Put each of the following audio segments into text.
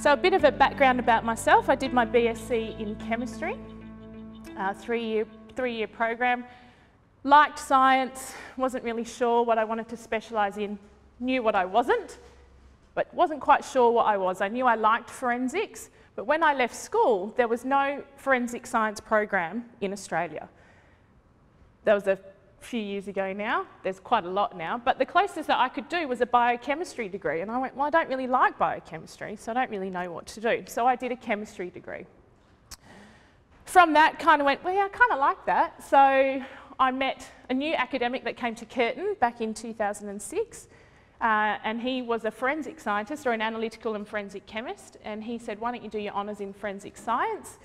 So a bit of a background about myself. I did my BSc in chemistry, three-year program. Liked science, wasn't really sure what I wanted to specialise in, knew what I wasn't, but wasn't quite sure what I was. I knew I liked forensics, but when I left school, there was no forensic science program in Australia. That was a few years ago now. There's quite a lot now, but the closest that I could do was a biochemistry degree, and I went, well, I don't really like biochemistry, so I don't really know what to do. So I did a chemistry degree. From that, kind of went, well, yeah, I kind of like that. So I met a new academic that came to Curtin back in 2006, and he was a forensic scientist or an analytical and forensic chemist, and he said, why don't you do your honours in forensic science?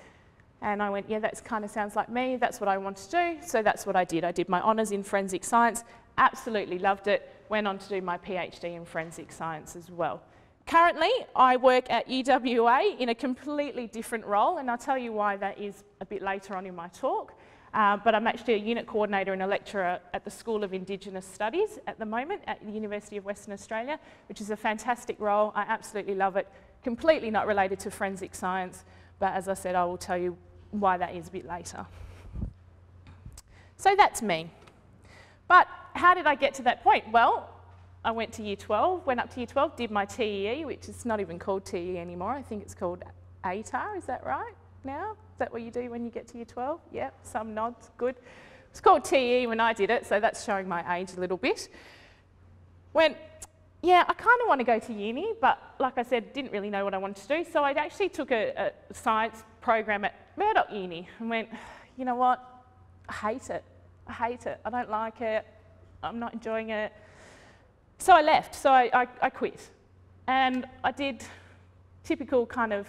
And I went, yeah, that kind of sounds like me, that's what I want to do, so that's what I did. I did my honours in forensic science, absolutely loved it, went on to do my PhD in forensic science as well. Currently, I work at UWA in a completely different role, and I'll tell you why that is a bit later on in my talk. But I'm actually a unit coordinator and a lecturer at the School of Indigenous Studies at the moment at the University of Western Australia, which is a fantastic role. I absolutely love it. Completely not related to forensic science, but as I said, I will tell you why that is a bit later. So that's me. But how did I get to that point? Well, I went to year 12, went up to year 12, did my TEE, which is not even called TEE anymore. I think it's called ATAR, is that right now? Is that what you do when you get to year 12? Yep, some nods, good. It's called TEE when I did it, so that's showing my age a little bit. Went, yeah, I kind of want to go to uni, but like I said, didn't really know what I wanted to do, so I actually took a science program at Murdoch Uni and went, you know what, I hate it. I hate it. I don't like it. I'm not enjoying it. So I left, so I quit. And I did typical kind of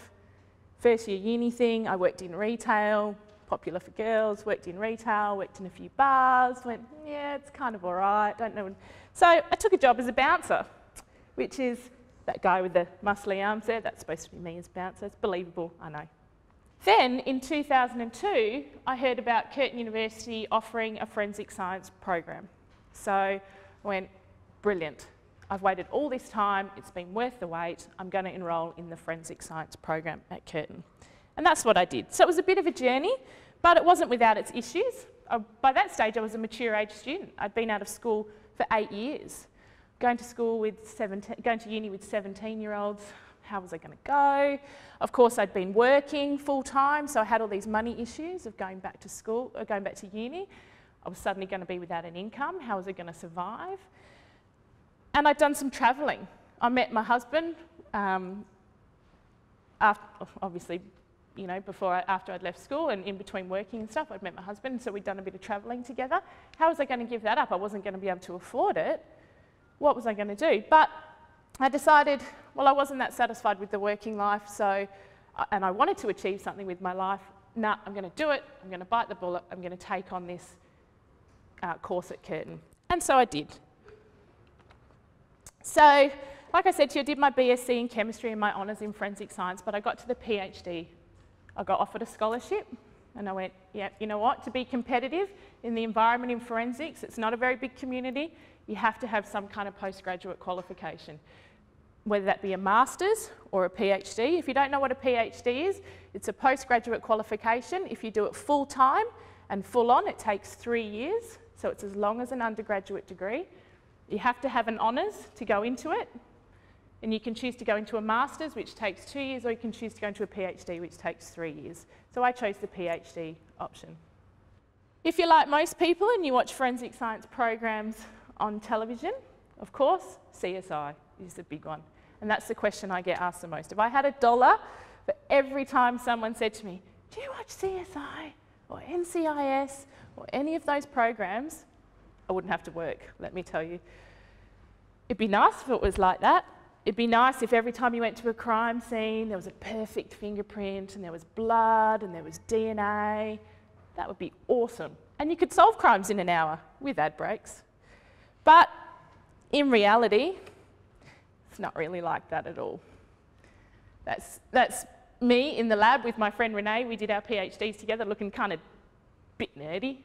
first year uni thing. I worked in retail, popular for girls, worked in retail, worked in a few bars, went, yeah, it's kind of all right, don't know. So I took a job as a bouncer, which is that guy with the muscly arms there. That's supposed to be me as bouncer. It's believable, I know. Then in 2002, I heard about Curtin University offering a forensic science program. So I went, brilliant. I've waited all this time, it's been worth the wait, I'm going to enrol in the forensic science program at Curtin. And that's what I did. So it was a bit of a journey, but it wasn't without its issues. By that stage, I was a mature age student. I'd been out of school for 8 years. Going to uni with 17-year-olds, how was I going to go? Of course, I'd been working full-time, so I had all these money issues of going back to school, or going back to uni. I was suddenly going to be without an income. How was I going to survive? And I'd done some travelling. I met my husband, obviously, you know, after I'd left school and in between working and stuff, I'd met my husband, so we'd done a bit of travelling together. How was I going to give that up? I wasn't going to be able to afford it. What was I going to do? But I decided, well, I wasn't that satisfied with the working life, and I wanted to achieve something with my life. Nah, I'm going to do it. I'm going to bite the bullet. I'm going to take on this course at Curtin. And so I did. So, like I said to you, I did my BSc in chemistry and my honours in forensic science, but I got to the PhD. I got offered a scholarship, and I went, yeah, you know what, to be competitive in the environment in forensics, it's not a very big community, you have to have some kind of postgraduate qualification, whether that be a master's or a PhD. If you don't know what a PhD is, it's a postgraduate qualification. If you do it full-time and full-on, it takes 3 years, so it's as long as an undergraduate degree. You have to have an honours to go into it, and you can choose to go into a master's, which takes 2 years, or you can choose to go into a PhD, which takes 3 years. So I chose the PhD option. If you're like most people and you watch forensic science programs on television, of course, CSI is the big one. And that's the question I get asked the most. If I had $1 for every time someone said to me, do you watch CSI or NCIS or any of those programs, I wouldn't have to work, let me tell you. It'd be nice if it was like that. It'd be nice if every time you went to a crime scene, there was a perfect fingerprint and there was blood and there was DNA. That would be awesome. And you could solve crimes in an hour with ad breaks. But in reality, it's not really like that at all. That's me in the lab with my friend Renee. We did our PhDs together looking kind of a bit nerdy.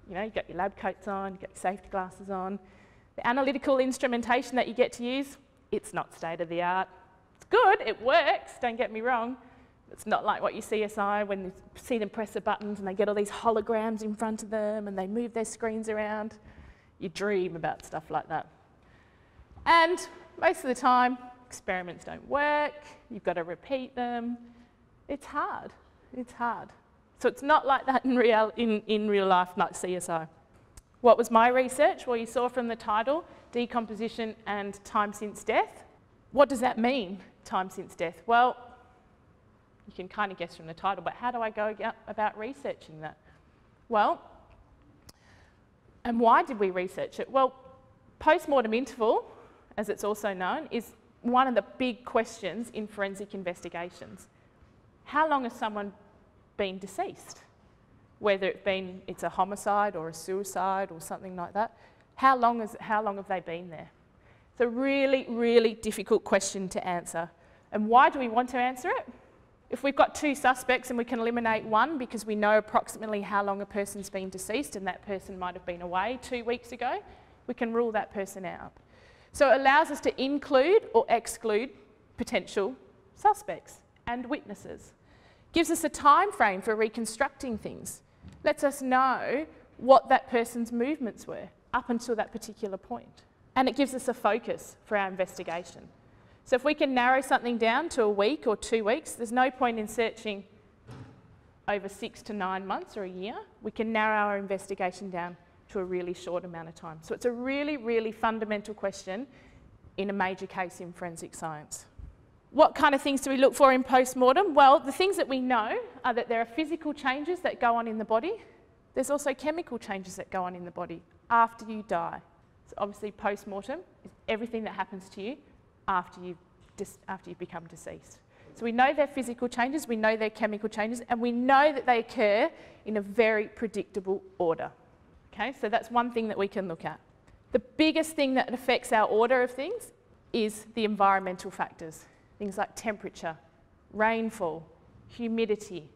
You know, you got your lab coats on, you got your safety glasses on. The analytical instrumentation that you get to use, it's not state of the art. It's good, it works, don't get me wrong. It's not like what you CSI when you see them press the buttons and they get all these holograms in front of them and they move their screens around. You dream about stuff like that. And most of the time, experiments don't work, you've got to repeat them. It's hard, it's hard. So it's not like that in real life, like CSI. What was my research? Well, you saw from the title, decomposition and time since death. What does that mean, time since death? Well, you can kind of guess from the title, but how do I go about researching that? Well, and why did we research it? Well, post-mortem interval, as it's also known, is one of the big questions in forensic investigations. How long has someone been deceased? Whether it's a homicide or a suicide or something like that. How long have they been there? It's a really, really difficult question to answer. And why do we want to answer it? If we've got two suspects and we can eliminate one because we know approximately how long a person's been deceased and that person might have been away 2 weeks ago, we can rule that person out. So it allows us to include or exclude potential suspects and witnesses. Gives us a time frame for reconstructing things. Lets us know what that person's movements were up until that particular point. And it gives us a focus for our investigation. So if we can narrow something down to a week or 2 weeks, there's no point in searching over 6 to 9 months or a year. We can narrow our investigation down to a really short amount of time. So it's a really, really fundamental question in a major case in forensic science. What kind of things do we look for in post-mortem? Well, the things that we know are that there are physical changes that go on in the body. There's also chemical changes that go on in the body after you die. So obviously post-mortem is everything that happens to you after you've become deceased. So we know their physical changes, we know their chemical changes, and we know that they occur in a very predictable order. Okay, so that's one thing that we can look at. The biggest thing that affects our order of things is the environmental factors. Things like temperature, rainfall, humidity,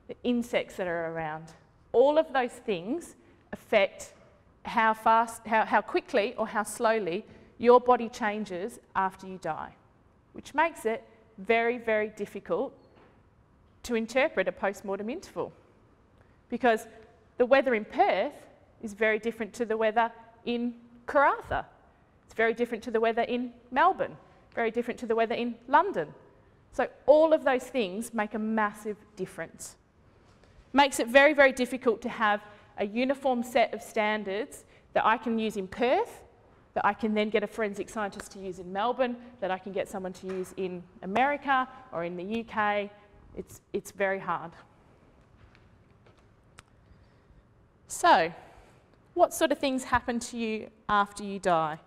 the insects that are around. All of those things affect how fast, how quickly or how slowly your body changes after you die, which makes it very, very difficult to interpret a post-mortem interval. Because the weather in Perth is very different to the weather in Karratha. It's very different to the weather in Melbourne, very different to the weather in London. So all of those things make a massive difference. Makes it very, very difficult to have a uniform set of standards that I can use in Perth, that I can then get a forensic scientist to use in Melbourne, that I can get someone to use in America or in the UK. It's very hard. So, what sort of things happen to you after you die?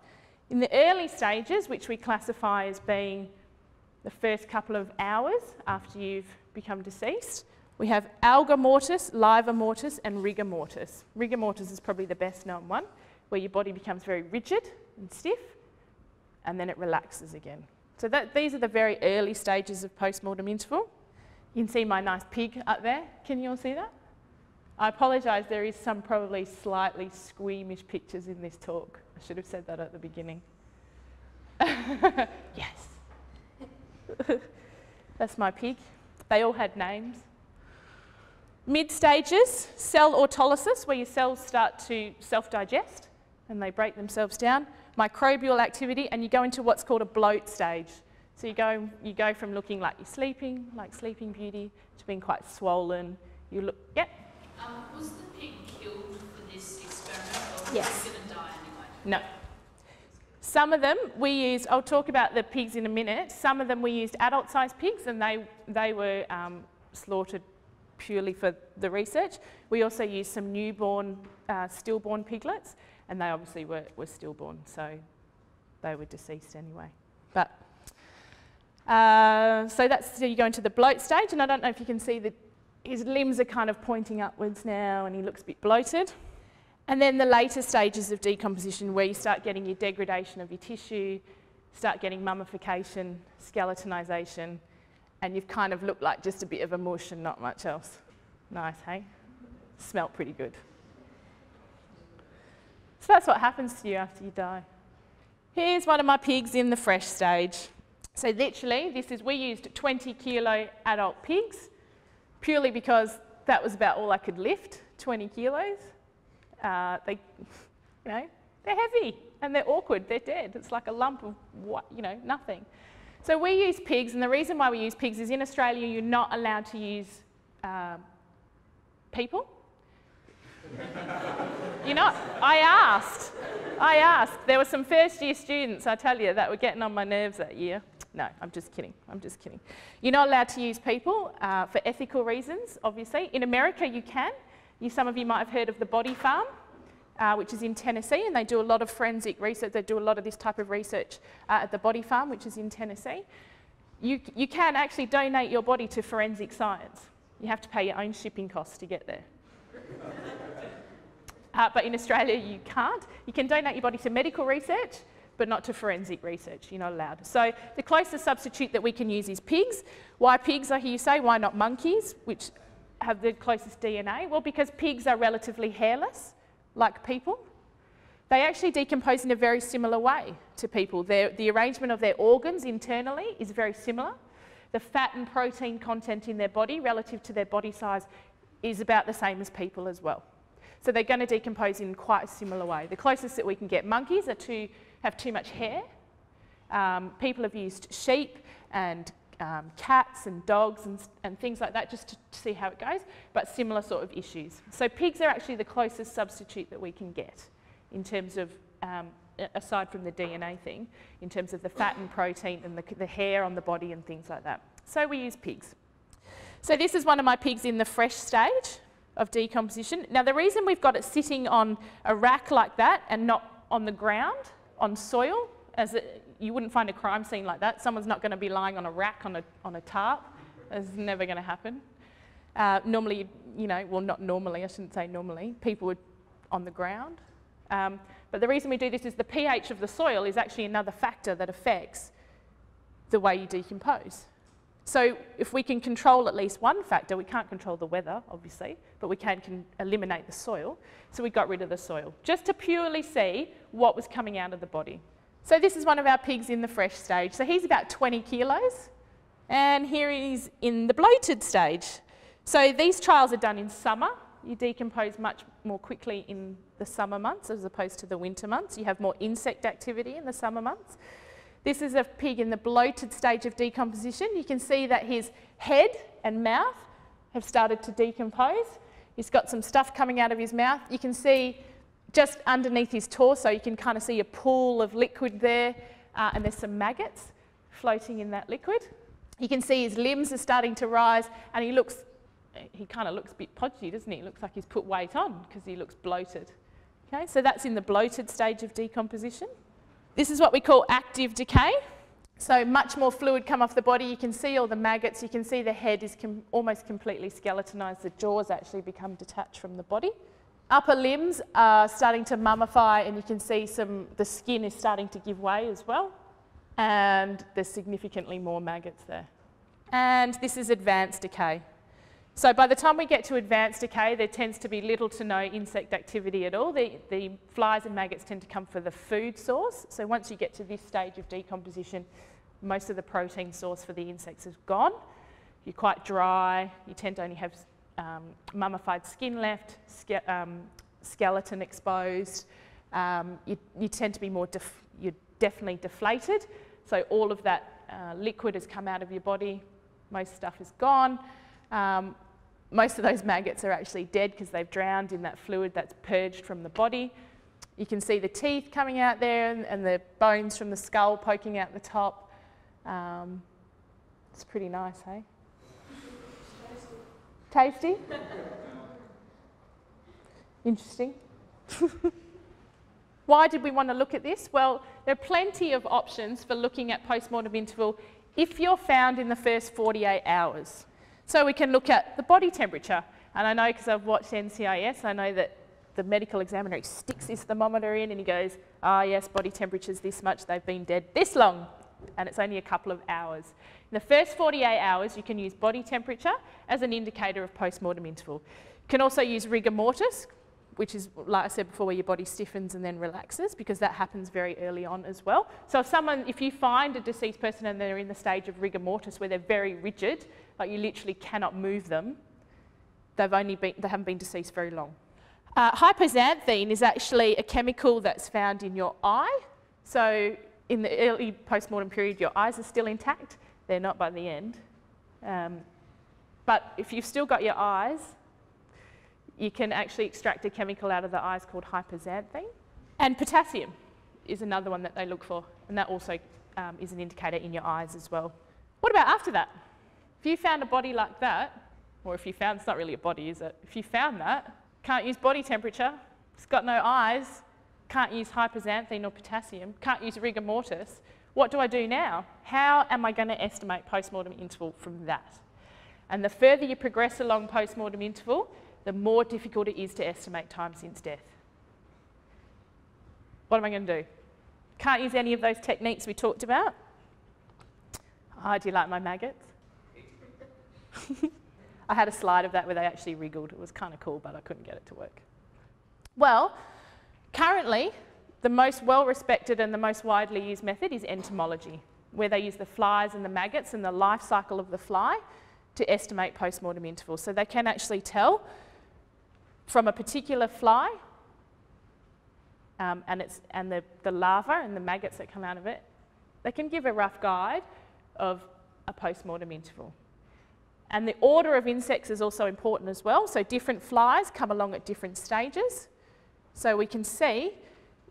In the early stages, which we classify as being the first couple of hours after you've become deceased, we have alga mortis, livor mortis, and rigor mortis. Rigor mortis is probably the best known one, where your body becomes very rigid and stiff, and then it relaxes again. So these are the very early stages of post-mortem interval. You can see my nice pig up there. Can you all see that? I apologise, there is some probably slightly squeamish pictures in this talk. I should have said that at the beginning. Yes. That's my pig. They all had names. Mid stages, cell autolysis, where your cells start to self-digest and they break themselves down. Microbial activity, and you go into what's called a bloat stage. So you go from looking like you're sleeping, like Sleeping Beauty, to being quite swollen. You look, yep. Was the pig killed for this experiment, or Yes. was it going to die anyway? No. Some of them we used, I'll talk about the pigs in a minute, some of them we used adult-sized pigs and they were slaughtered purely for the research. We also used some newborn, stillborn piglets, and they obviously were stillborn, so they were deceased anyway. But so you go into the bloat stage, and I don't know if you can see that his limbs are kind of pointing upwards now, and he looks a bit bloated. And then the later stages of decomposition, where you start getting your degradation of your tissue, start getting mummification, skeletonization, and you've kind of looked like just a bit of a mush and not much else. Nice, hey? Smelt pretty good. So that's what happens to you after you die. Here's one of my pigs in the fresh stage. So literally, we used 20 kilo adult pigs, purely because that was about all I could lift, 20 kilos. They're heavy and they're awkward, they're dead. It's like a lump of, nothing. So we use pigs, and the reason why we use pigs is in Australia you're not allowed to use people. You're not. I asked. There were some first-year students, I tell you, that were getting on my nerves that year. No, I'm just kidding. You're not allowed to use people for ethical reasons, obviously. In America, you can. Some of you might have heard of the Body Farm, which is in Tennessee, and they do a lot of forensic research. They do a lot of this type of research at the Body Farm, which is in Tennessee. You can actually donate your body to forensic science. You have to pay your own shipping costs to get there. But in Australia, you can't. You can donate your body to medical research, but not to forensic research. You're not allowed. So the closest substitute that we can use is pigs. Why pigs, I hear you say? Why not monkeys, which have the closest DNA? Well, because pigs are relatively hairless, like people. They actually decompose in a very similar way to people. The arrangement of their organs internally is very similar. The fat and protein content in their body relative to their body size is about the same as people as well. So they're going to decompose in quite a similar way. The closest that we can get, monkeys have too much hair. People have used sheep and cats and dogs and things like that just to see how it goes, but similar sort of issues. So pigs are actually the closest substitute that we can get in terms of, aside from the DNA thing, in terms of the fat and protein and the hair on the body and things like that. So we use pigs. So this is one of my pigs in the fresh stage of decomposition. Now the reason we've got it sitting on a rack like that and not on the ground, on soil, you wouldn't find a crime scene like that. Someone's not going to be lying on a rack on a tarp. It's never going to happen. Normally, well, not normally, I shouldn't say normally, people would on the ground. But the reason we do this is the pH of the soil is actually another factor that affects the way you decompose. So if we can control at least one factor, we can't control the weather, obviously, but we can eliminate the soil. So we got rid of the soil, just to purely see what was coming out of the body. So this is one of our pigs in the fresh stage. So he's about 20 kilos, and here he's in the bloated stage. So these trials are done in summer. You decompose much more quickly in the summer months as opposed to the winter months. You have more insect activity in the summer months. This is a pig in the bloated stage of decomposition. You can see that his head and mouth have started to decompose. He's got some stuff coming out of his mouth. You can see just underneath his torso, you can kind of see a pool of liquid there, and there's some maggots floating in that liquid. You can see his limbs are starting to rise, and he kind of looks a bit podgy, doesn't he? He looks like he's put weight on because he looks bloated. Okay, so that's in the bloated stage of decomposition. This is what we call active decay. So much more fluid come off the body. You can see all the maggots. You can see the head is almost completely skeletonized. The jaws actually become detached from the body. Upper limbs are starting to mummify, and you can see the skin is starting to give way as well. And there's significantly more maggots there. And this is advanced decay. So by the time we get to advanced decay, there tends to be little to no insect activity at all. The flies and maggots tend to come for the food source. So once you get to this stage of decomposition, most of the protein source for the insects is gone. You're quite dry. You tend to only have mummified skin left, skeleton exposed. You tend to be you're definitely deflated. So all of that liquid has come out of your body. Most stuff is gone. Most of those maggots are actually dead because they've drowned in that fluid that's purged from the body. You can see the teeth coming out there and the bones from the skull poking out the top. It's pretty nice, hey? Tasty? Interesting. Why did we want to look at this? Well, there are plenty of options for looking at post-mortem interval if you're found in the first 48 hours. So we can look at the body temperature. And I know because I've watched NCIS, I know that the medical examiner sticks his thermometer in and he goes, yes, body temperature's this much, they've been dead this long. And it's only a couple of hours. In the first 48 hours, you can use body temperature as an indicator of post-mortem interval. You can also use rigor mortis, which is, like I said before, where your body stiffens and then relaxes, because that happens very early on as well. So if you find a deceased person and they're in the stage of rigor mortis where they're very rigid, like you literally cannot move them, they haven't been deceased very long. Hypoxanthine is actually a chemical that's found in your eye. So in the early post-mortem period, your eyes are still intact. They're not by the end. But if you've still got your eyes, you can actually extract a chemical out of the eyes called hypoxanthine. And potassium is another one that they look for, and that also is an indicator in your eyes as well. What about after that? If you found a body like that, or if you found, it's not really a body, is it? If you found that, can't use body temperature, it's got no eyes, can't use hypoxanthine or potassium, can't use rigor mortis, what do I do now? How am I going to estimate post-mortem interval from that? And the further you progress along post-mortem interval, the more difficult it is to estimate time since death. What am I going to do? Can't use any of those techniques we talked about. Oh, do you like my maggots? I had a slide of that where they actually wriggled. It was kind of cool, but I couldn't get it to work. Well, currently, the most well-respected and the most widely used method is entomology, where they use the flies and the maggots and the life cycle of the fly to estimate post-mortem intervals. So they can actually tell from a particular fly and the larva and the maggots that come out of it, they can give a rough guide of a post-mortem interval. And the order of insects is also important as well. So different flies come along at different stages. So we can see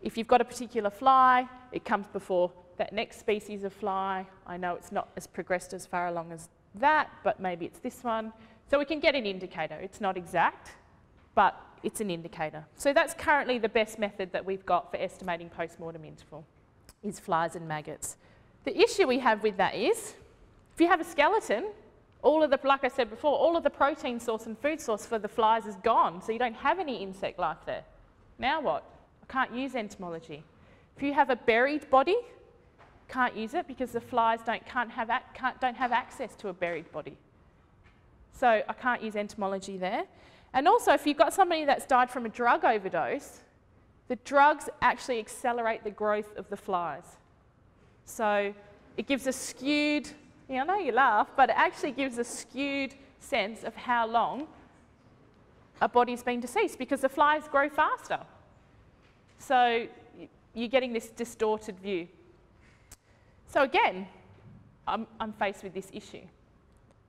if you've got a particular fly, it comes before that next species of fly. I know it's not as progressed as far along as that, but maybe it's this one. So we can get an indicator. It's not exact, but it's an indicator. So that's currently the best method that we've got for estimating post-mortem interval, is flies and maggots. The issue we have with that is, if you have a skeleton, all of the, like I said before, all of the protein source and food source for the flies is gone, so you don't have any insect life there. Now what? I can't use entomology. If you have a buried body, can't use it because the flies don't have access to a buried body. So I can't use entomology there. And also, if you've got somebody that's died from a drug overdose, the drugs actually accelerate the growth of the flies. So it gives a skewed, I know you laugh, but it actually gives a skewed sense of how long a body's been deceased, because the flies grow faster. So you're getting this distorted view. So again, I'm faced with this issue.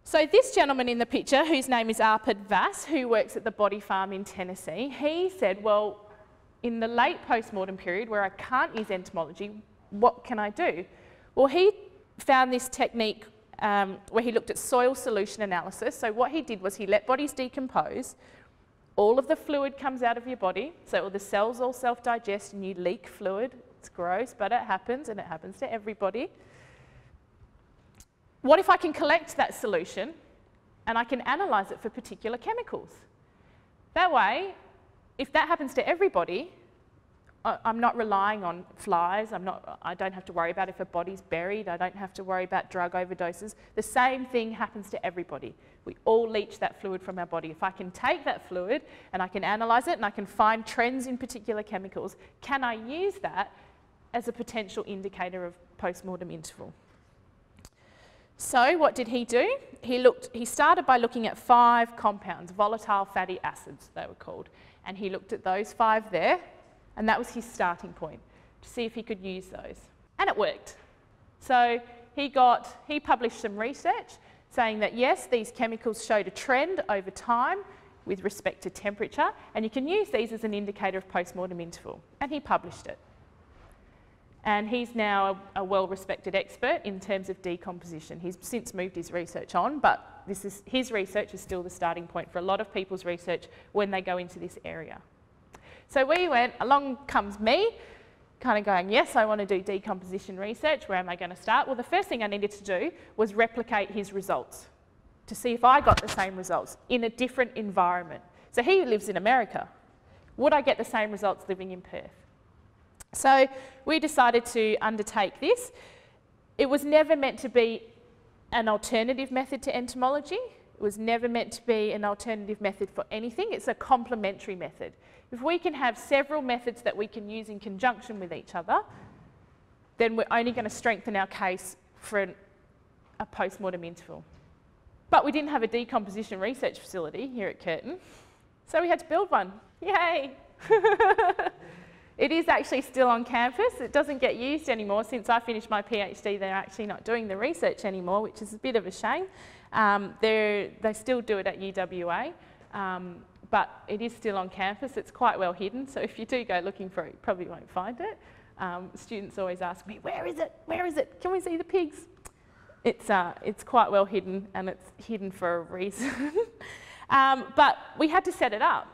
So this gentleman in the picture, whose name is Arpad Vass, who works at the Body Farm in Tennessee, he said, well, in the late post-mortem period where I can't use entomology, what can I do? Well, he found this technique where he looked at soil solution analysis. So what he did was he let bodies decompose, all of the fluid comes out of your body, so all the cells all self-digest and you leak fluid. It's gross, but it happens, and it happens to everybody. What if I can collect that solution and I can analyse it for particular chemicals? That way, if that happens to everybody, I'm not relying on flies, I don't have to worry about if a body's buried, I don't have to worry about drug overdoses. The same thing happens to everybody. We all leach that fluid from our body. If I can take that fluid and I can analyse it and I can find trends in particular chemicals, can I use that as a potential indicator of post-mortem interval? So what did he do? He started by looking at 5 compounds, volatile fatty acids they were called, and he looked at those 5 there, and that was his starting point to see if he could use those. And it worked. So he published some research saying that yes, these chemicals showed a trend over time with respect to temperature, and you can use these as an indicator of post-mortem interval. And he published it. And he's now a well-respected expert in terms of decomposition. He's since moved his research on, but his research is still the starting point for a lot of people's research when they go into this area. So we went, along comes me, kind of going, yes, I want to do decomposition research. Where am I going to start? Well, the first thing I needed to do was replicate his results to see if I got the same results in a different environment. So he lives in America. Would I get the same results living in Perth? So we decided to undertake this. It was never meant to be an alternative method to entomology. It was never meant to be an alternative method for anything. It's a complementary method. If we can have several methods that we can use in conjunction with each other, then we're only going to strengthen our case for a post-mortem interval. But we didn't have a decomposition research facility here at Curtin, so we had to build one. Yay! It is actually still on campus. It doesn't get used anymore. Since I finished my PhD, they're actually not doing the research anymore, which is a bit of a shame. They still do it at UWA, but it is still on campus. It's quite well hidden, so if you do go looking for it, you probably won't find it. Students always ask me, where is it? Where is it? Can we see the pigs? It's quite well hidden, and it's hidden for a reason. But we had to set it up.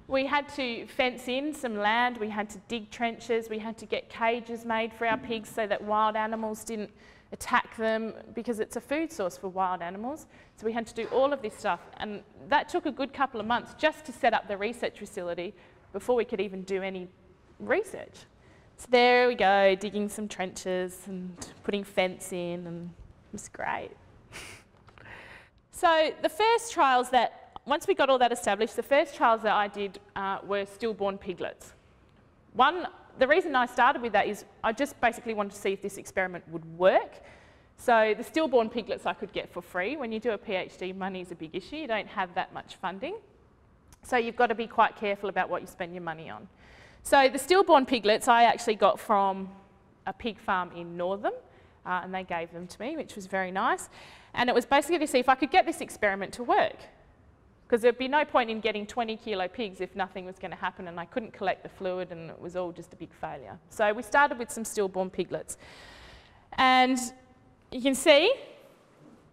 We had to fence in some land, we had to dig trenches, we had to get cages made for our pigs so that wild animals didn't attack them, because it's a food source for wild animals. So we had to do all of this stuff, and that took a good couple of months just to set up the research facility before we could even do any research. So there we go, digging some trenches and putting fence in, and it was great. So the first trials that, once we got all that established, the first trials that I did were stillborn piglets. The reason I started with that is I just basically wanted to see if this experiment would work. So the stillborn piglets I could get for free. When you do a PhD, money is a big issue. You don't have that much funding. So you've got to be quite careful about what you spend your money on. So the stillborn piglets I actually got from a pig farm in Northam, and they gave them to me, which was very nice. And it was basically to see if I could get this experiment to work, because there'd be no point in getting 20-kilo pigs if nothing was going to happen, and I couldn't collect the fluid, and it was all just a big failure. So we started with some stillborn piglets. And you can see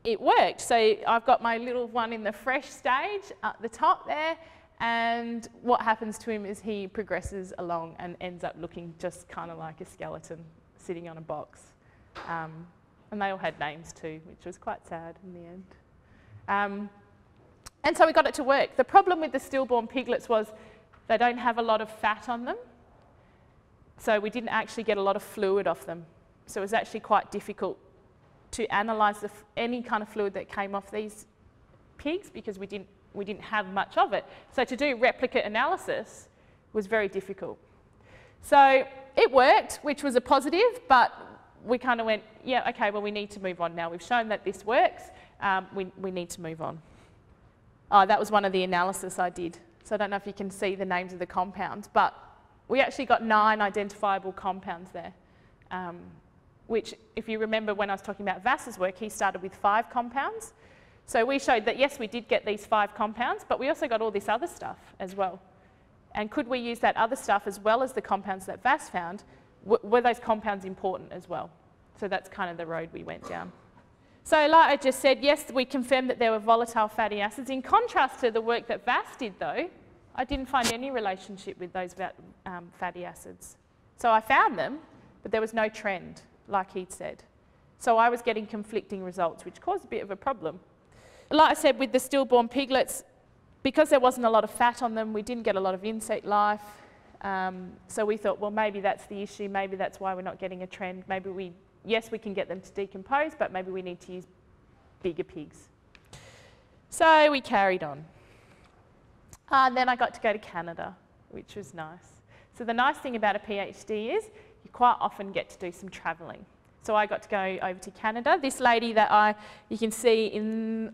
it worked. So I've got my little one in the fresh stage at the top there, and what happens to him is he progresses along and ends up looking just kind of like a skeleton sitting on a box. And they all had names too, which was quite sad in the end. And so we got it to work. The problem with the stillborn piglets was they don't have a lot of fat on them, so we didn't actually get a lot of fluid off them. So it was actually quite difficult to analyse any kind of fluid that came off these pigs, because we didn't have much of it. So to do replicate analysis was very difficult. So it worked, which was a positive, but we kind of went, yeah, okay, well, we need to move on now. We've shown that this works. We need to move on. Oh, that was one of the analysis I did. So I don't know if you can see the names of the compounds, but we actually got 9 identifiable compounds there, which, if you remember when I was talking about Vass's work, he started with 5 compounds. So we showed that, yes, we did get these 5 compounds, but we also got all this other stuff as well. And could we use that other stuff as well as the compounds that Vass found? Were those compounds important as well? So that's kind of the road we went down. So like I just said, yes, we confirmed that there were volatile fatty acids. In contrast to the work that Vass did, though, I didn't find any relationship with those fatty acids. So I found them, but there was no trend, like he'd said. So I was getting conflicting results, which caused a bit of a problem. Like I said, with the stillborn piglets, because there wasn't a lot of fat on them, we didn't get a lot of insect life. So we thought, well, maybe that's the issue. Maybe that's why we're not getting a trend. Maybe yes, we can get them to decompose, but maybe we need to use bigger pigs. So we carried on. And then I got to go to Canada, which was nice. So the nice thing about a PhD is you quite often get to do some travelling. So I got to go over to Canada. This lady that you can see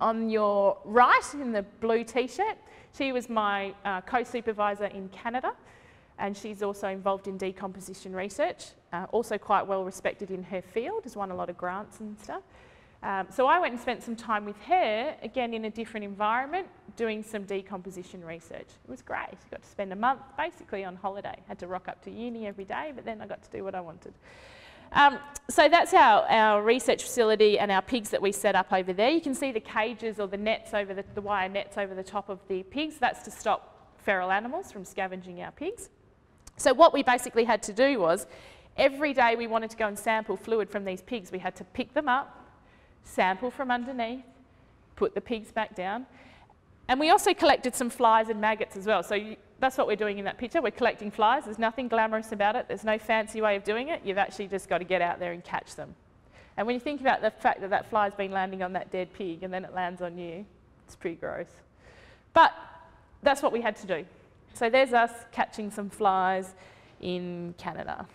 on your right in the blue t-shirt, she was my co-supervisor in Canada, and she's also involved in decomposition research, also quite well respected in her field, has won a lot of grants and stuff. So I went and spent some time with her, again in a different environment, doing some decomposition research. It was great. I got to spend a month basically on holiday. Had to rock up to uni every day, but then I got to do what I wanted. So that's our research facility and our pigs that we set up over there. You can see the cages or the nets over the wire nets over the top of the pigs. That's to stop feral animals from scavenging our pigs. So what we basically had to do was, every day we wanted to go and sample fluid from these pigs, we had to pick them up, sample from underneath, put the pigs back down. And we also collected some flies and maggots as well. So that's what we're doing in that picture. We're collecting flies. There's nothing glamorous about it. There's no fancy way of doing it. You've actually just got to get out there and catch them. And when you think about the fact that that fly's been landing on that dead pig and then it lands on you, it's pretty gross. But that's what we had to do. So there's us catching some flies in Canada.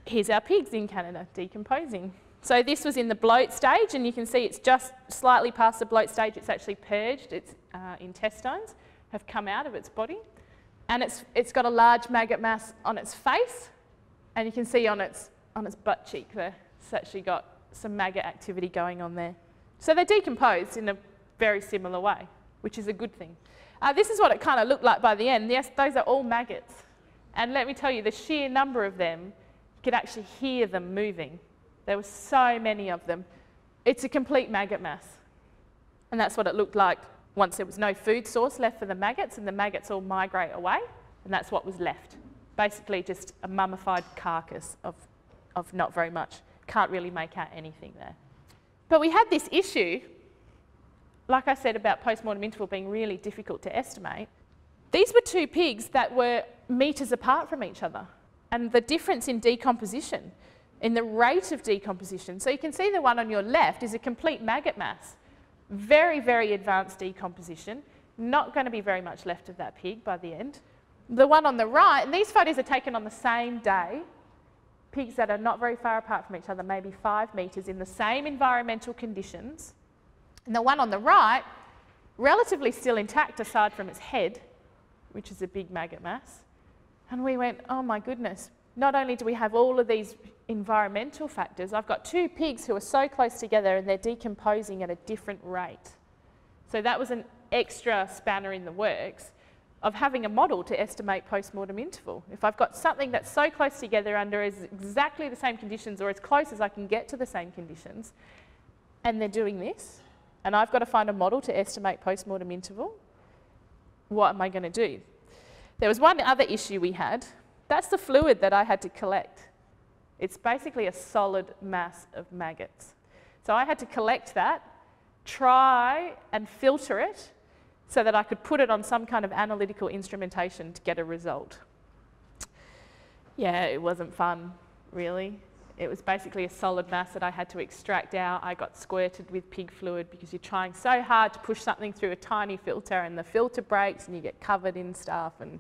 Here's our pigs in Canada decomposing. So this was in the bloat stage, and you can see it's just slightly past the bloat stage. It's actually purged. Its intestines have come out of its body. And it's got a large maggot mass on its face, and you can see on its butt cheek there, it's actually got some maggot activity going on there. So they're decomposed in a very similar way, which is a good thing. This is what it kind of looked like by the end. Yes, those are all maggots. And let me tell you, the sheer number of them, you could actually hear them moving. There were so many of them. It's a complete maggot mass. And that's what it looked like once there was no food source left for the maggots, and the maggots all migrate away, and that's what was left. Basically just a mummified carcass of not very much. Can't really make out anything there. But we had this issue, like I said, about post-mortem interval being really difficult to estimate. These were two pigs that were metres apart from each other, and the difference in decomposition, in the rate of decomposition. So you can see the one on your left is a complete maggot mass. Very, very advanced decomposition. Not going to be very much left of that pig by the end. The one on the right, and these photos are taken on the same day, pigs that are not very far apart from each other, maybe 5 metres, in the same environmental conditions. And the one on the right, relatively still intact aside from its head, which is a big maggot mass. And we went, oh my goodness, not only do we have all of these environmental factors, I've got 2 pigs who are so close together and they're decomposing at a different rate. So that was an extra spanner in the works of having a model to estimate post-mortem interval. If I've got something that's so close together under exactly the same conditions, or as close as I can get to the same conditions, and they're doing this, and I've got to find a model to estimate post-mortem interval, what am I going to do? There was one other issue we had. That's the fluid that I had to collect. It's basically a solid mass of maggots. So I had to collect that, try and filter it so that I could put it on some kind of analytical instrumentation to get a result. Yeah, it wasn't fun, really. It was basically a solid mass that I had to extract out. I got squirted with pig fluid because you're trying so hard to push something through a tiny filter, and the filter breaks and you get covered in stuff, and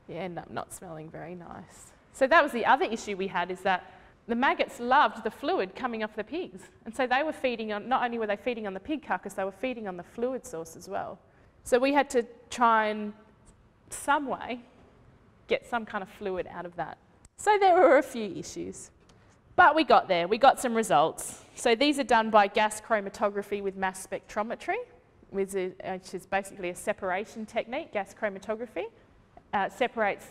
you end up not smelling very nice. So that was the other issue we had, is that the maggots loved the fluid coming off the pigs. And so they were feeding on, not only were they feeding on the pig carcass, they were feeding on the fluid source as well. So we had to try and, some way, get some kind of fluid out of that. So there were a few issues. But we got there, we got some results. So these are done by gas chromatography with mass spectrometry, which is basically a separation technique, gas chromatography. Separates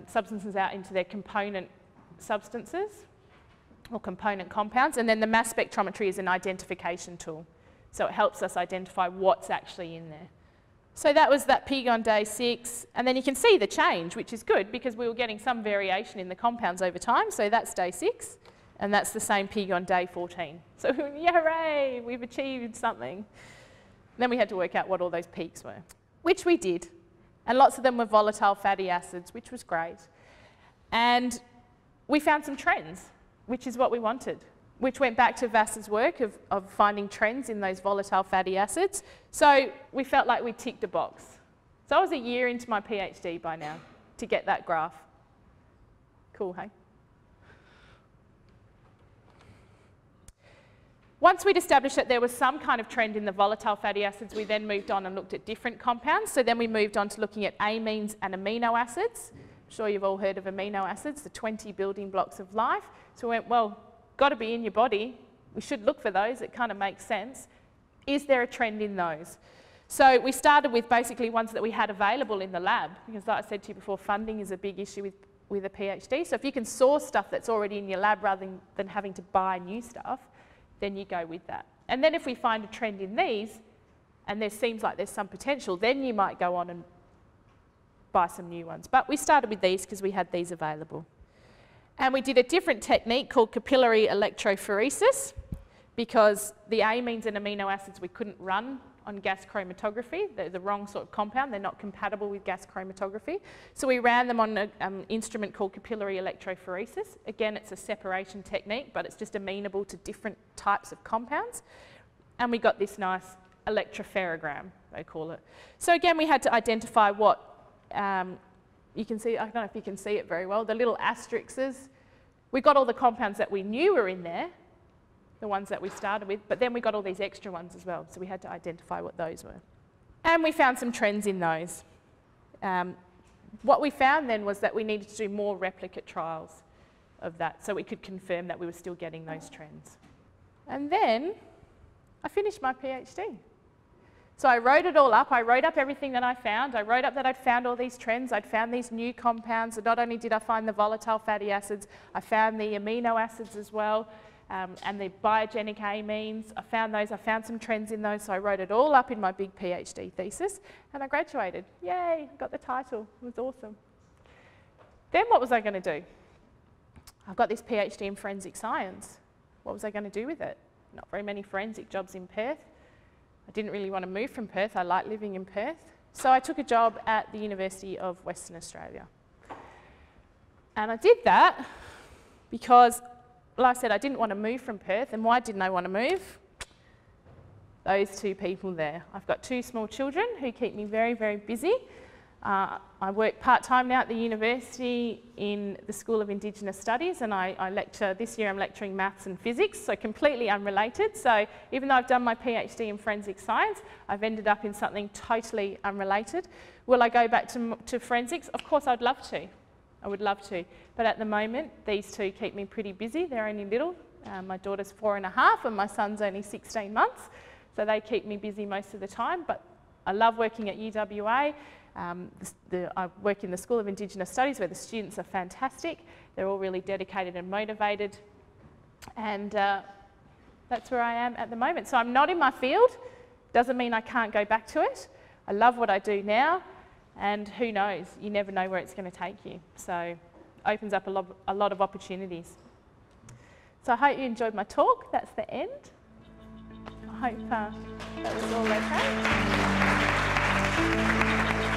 substances out into their component substances or component compounds, and then the mass spectrometry is an identification tool. So it helps us identify what's actually in there. So that was that pig on day 6, and then you can see the change, which is good because we were getting some variation in the compounds over time. So that's day 6, and that's the same pig on day 14. So yeah, hooray, we've achieved something. Then we had to work out what all those peaks were, which we did. And lots of them were volatile fatty acids, which was great. And we found some trends, which is what we wanted, which went back to Vass's work of finding trends in those volatile fatty acids. So we felt like we ticked a box. So I was a year into my PhD by now to get that graph. Cool, hey? Once we'd established that there was some kind of trend in the volatile fatty acids, we then moved on and looked at different compounds. So then we moved on to looking at amines and amino acids. I'm sure you've all heard of amino acids, the 20 building blocks of life. So we went, well, got to be in your body. We should look for those. It kind of makes sense. Is there a trend in those? So we started with basically ones that we had available in the lab, because like I said to you before, funding is a big issue with a PhD. So if you can source stuff that's already in your lab rather than having to buy new stuff, then you go with that. And then if we find a trend in these, and there seems like there's some potential, then you might go on and buy some new ones. But we started with these because we had these available. And we did a different technique called capillary electrophoresis, because the amines and amino acids we couldn't run on gas chromatography. They're the wrong sort of compound. They're not compatible with gas chromatography. So we ran them on an instrument called capillary electrophoresis. Again, it's a separation technique, but it's just amenable to different types of compounds. And we got this nice electropherogram, they call it. So again, we had to identify what, you can see, I don't know if you can see it very well, the little asterisks. We got all the compounds that we knew were in there, the ones that we started with, but then we got all these extra ones as well, so we had to identify what those were. And we found some trends in those. What we found then was that we needed to do more replicate trials of that so we could confirm that we were still getting those trends. And then I finished my PhD. So I wrote it all up. I wrote up everything that I found. I wrote up that I'd found all these trends. I'd found these new compounds. And not only did I find the volatile fatty acids, I found the amino acids as well, and the biogenic amines. I found those. I found some trends in those. So I wrote it all up in my big PhD thesis, and I graduated. Yay, I got the title. It was awesome. Then what was I going to do? I've got this PhD in forensic science. What was I going to do with it? Not very many forensic jobs in Perth. I didn't really want to move from Perth. I like living in Perth. So I took a job at the University of Western Australia. And I did that because, like I said, I didn't want to move from Perth. And why didn't I want to move? Those two people there. I've got two small children who keep me very, very busy. I work part-time now at the university in the School of Indigenous Studies, and I lecture, this year I'm lecturing maths and physics, so completely unrelated. So even though I've done my PhD in forensic science, I've ended up in something totally unrelated. Will I go back to forensics? Of course I'd love to. I would love to. But at the moment, these two keep me pretty busy. They're only little. My daughter's 4.5 and my son's only 16 months. So they keep me busy most of the time, but I love working at UWA. I work in the School of Indigenous Studies where the students are fantastic. They're all really dedicated and motivated. And that's where I am at the moment. So I'm not in my field. Doesn't mean I can't go back to it. I love what I do now. And who knows? You never know where it's going to take you. So it opens up a lot of opportunities. So I hope you enjoyed my talk. That's the end. I hope that was all okay.